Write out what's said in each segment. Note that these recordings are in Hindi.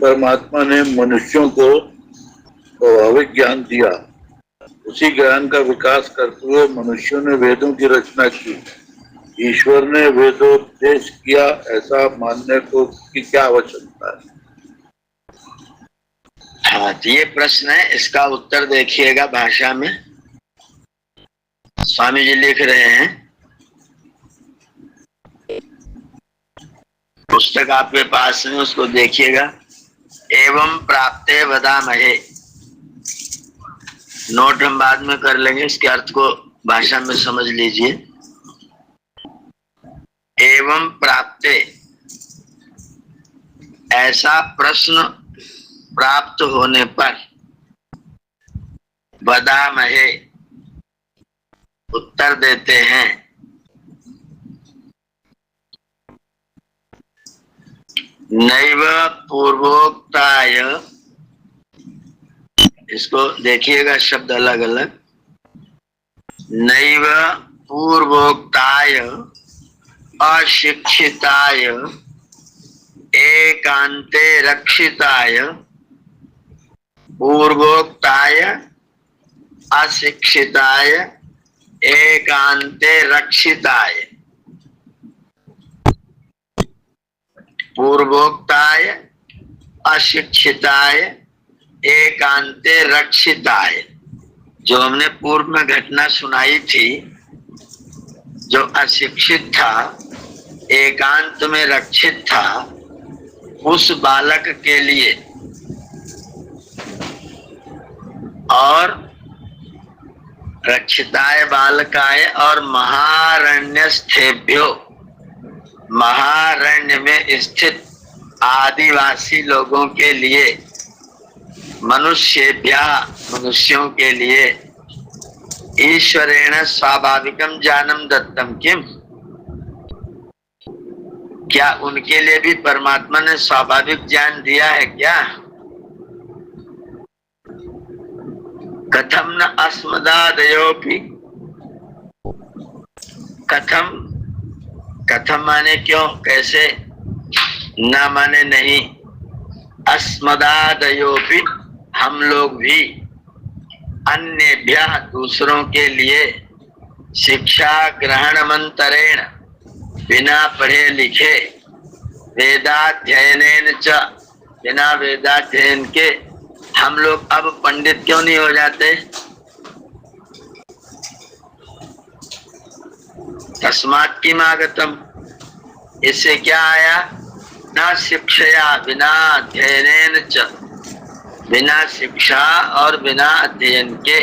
परमात्मा ने मनुष्यों को स्वाभाविक ज्ञान दिया, उसी ज्ञान का विकास करते हुए मनुष्यों ने वेदों की रचना की। ईश्वर ने वेदोपदेश किया, ऐसा मानने को की क्या आवश्यकता है? हाँ, तो ये प्रश्न है, इसका उत्तर देखिएगा भाषा में। स्वामी जी लिख रहे हैं, पुस्तक आपके पास में, उसको देखिएगा। एवं प्राप्ते वदामहे, नोट हम बाद में कर लेंगे, इसके अर्थ को भाषा में समझ लीजिए। एवं प्राप्ते, ऐसा प्रश्न प्राप्त होने पर, वदामहे, उत्तर देते हैं। नैव पूर्वोक्ताय, इसको देखिएगा शब्द अलग अलग। नैव पूर्वोक्ताय अशिक्षिताय एकांते रक्षिताय, पूर्वोक्ताय अशिक्षिताय एकांते रक्षिताय, पूर्वोक्ताय अशिक्षिताय एकांते रक्षिताय। जो हमने पूर्व में घटना सुनाई थी, जो अशिक्षित था, एकांत में रक्षित था, उस बालक के लिए, और रक्षिताय बालकाय और महारण्यस्थेभ्यो, महारण्य में स्थित आदिवासी लोगों के लिए, मनुष्येभ्यः, मनुष्यों के लिए, ईश्वरेण स्वाभाविकम ज्ञानम दत्तम किम, क्या उनके लिए भी परमात्मा ने स्वाभाविक ज्ञान दिया है क्या? कथम न अस्मदादयोपि, कथम, कथम माने क्यों, कैसे, न माने नहीं, अस्मदादयोपि, हम लोग भी, अन्येभ्यः, दूसरों के लिए, शिक्षा ग्रहणमंतरेण, बिना पढ़े लिखे, वेदाध्ययनेन च, बिना वेदाध्ययन के, हम लोग अब पंडित क्यों नहीं हो जाते? तस्मात् किमागतम, इससे क्या आया? न शिक्षया, बिना अध्ययनेन च, बिना शिक्षा और बिना अध्ययन के,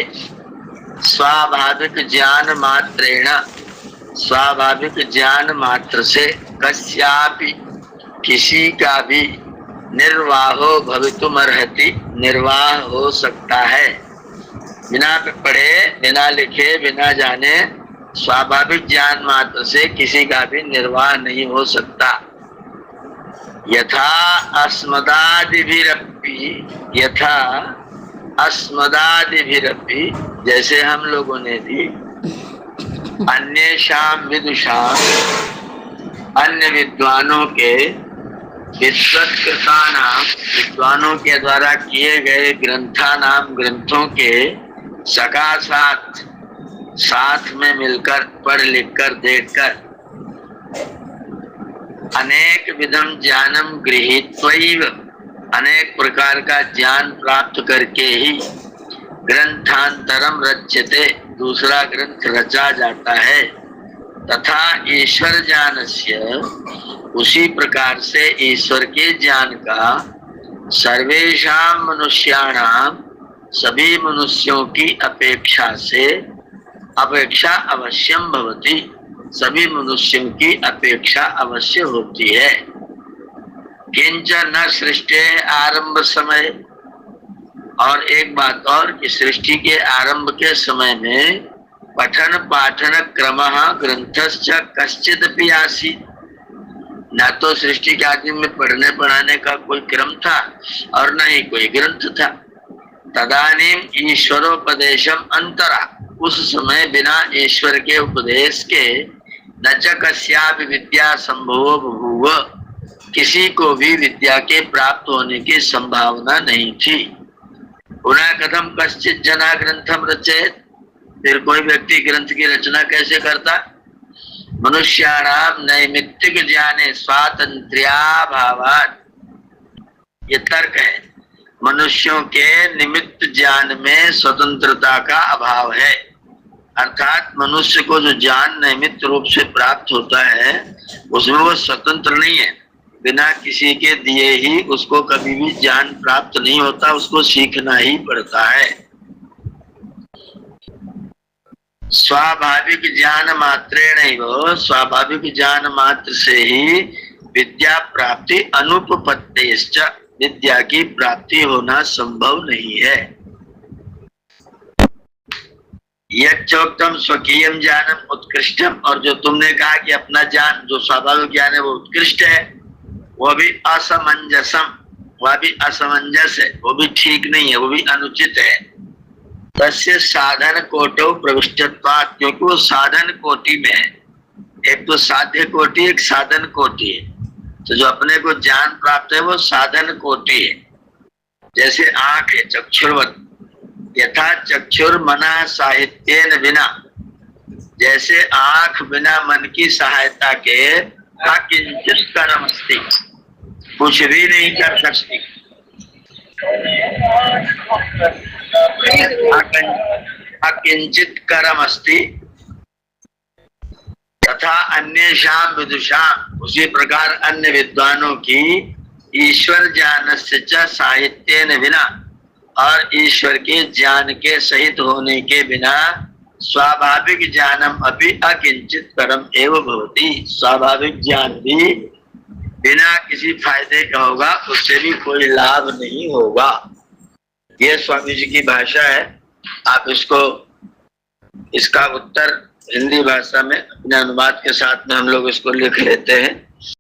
स्वाभाविक ज्ञान मात्रेण, स्वाभाविक ज्ञान मात्र से, कस्यापि, किसी का भी, निर्वाहो भवितुमर्हति, निर्वाह हो सकता है। बिना पढ़े, बिना लिखे, बिना जाने, स्वाभाविक ज्ञान मात्र से किसी का भी निर्वाह नहीं हो सकता। यथा अस्मदादिभिरपि, यथा अस्मदादिभिरपि, जैसे हम लोगों ने भी, अन्येषां विदुषां, अन्य विद्वानों के, विद्वत्कृतानां, विद्वानों के द्वारा किए गए ग्रंथानां, ग्रंथों के, सकाशात्, साथ में मिलकर, पढ़ लिख कर, देख कर, अनेक विधम ज्ञानम गृहीत्वैव, अनेक प्रकार का ज्ञान प्राप्त करके ही, ग्रंथांतरम रच्यते, दूसरा ग्रंथ रचा जाता है। तथा ईश्वर ज्ञानस्य, उसी प्रकार से ईश्वर के ज्ञान का, सर्वेषां मनुष्याणां, सभी मनुष्यों की अपेक्षा से, अपेक्षा अवश्यम भवति, सभी मनुष्यों की अपेक्षा अवश्य होती है। किंच न सृष्टि आरंभ समय, और एक बात और कि सृष्टि के आरंभ के समय में पठन पाठन क्रमः ग्रंथश्च कश्चिदपि आसीत्, न तो सृष्टि के आदि में पढ़ने पढ़ाने का कोई क्रम था और न ही कोई ग्रंथ था। तदानीम ईश्वरोपदेशम अंतरा, उस समय बिना ईश्वर के उपदेश के, न च कस्यापि विद्या संभवो बभूव, किसी को भी विद्या के प्राप्त होने की संभावना नहीं थी। पुनः कथम कश्चित जना ग्रंथम रचयेत, फिर कोई व्यक्ति ग्रंथ की रचना कैसे करता? मनुष्याणाम नैमित्तिक ज्ञाने स्वातंत्र्याभावात्, ये तर्क है। मनुष्यों के निमित्त ज्ञान में स्वतंत्रता का अभाव है, अर्थात मनुष्य को जो ज्ञान निमित्त रूप से प्राप्त होता है उसमें वो स्वतंत्र नहीं है। बिना किसी के दिए ही उसको कभी भी ज्ञान प्राप्त नहीं होता, उसको सीखना ही पड़ता है। स्वाभाविक ज्ञान मात्रेणैव, स्वाभाविक ज्ञान मात्र से ही विद्या प्राप्ति अनुपपत्तेश्च, विद्या की प्राप्ति होना संभव नहीं है। यच्चोक्तम स्वकीयम ज्ञानम उत्कृष्टम, और जो तुमने कहा कि अपना ज्ञान जो स्वाभाविक ज्ञान है वो उत्कृष्ट है, वो भी असमंजसम, वह भी असमंजस है, वो भी ठीक नहीं है, वो भी अनुचित है। तस्य साधन कोटो प्रविष्टत्वात्, क्योंकि वो साधन कोटि में है। एक तो साध्य कोटि, एक साधन कोटि है। तो जो अपने को ज्ञान प्राप्त है वो साधन कोटि है। जैसे आंख है चक्षुर्वत, यथा चक्षुर मना साहित्येन बिना, जैसे आंख बिना मन की सहायता के अकिंचित कर्म अस्ति, कुछ भी नहीं कर सकती। अकिंचित कर्म अस्ति तथा अन्येषां विदुषां, उसी प्रकार अन्य विद्वानों की ईश्वर ज्ञानस्य च साहित्येन बिना, और ईश्वर के ज्ञान के सहित होने के बिना स्वाभाविक ज्ञानम अपि अकिंचित कर्म एवं भवति, स्वाभाविक ज्ञान भी बिना किसी फायदे का होगा, उससे भी कोई लाभ नहीं होगा। ये स्वामी जी की भाषा है। आप इसको, इसका उत्तर हिंदी भाषा में अपने अनुवाद के साथ में हम लोग इसको लिख लेते हैं।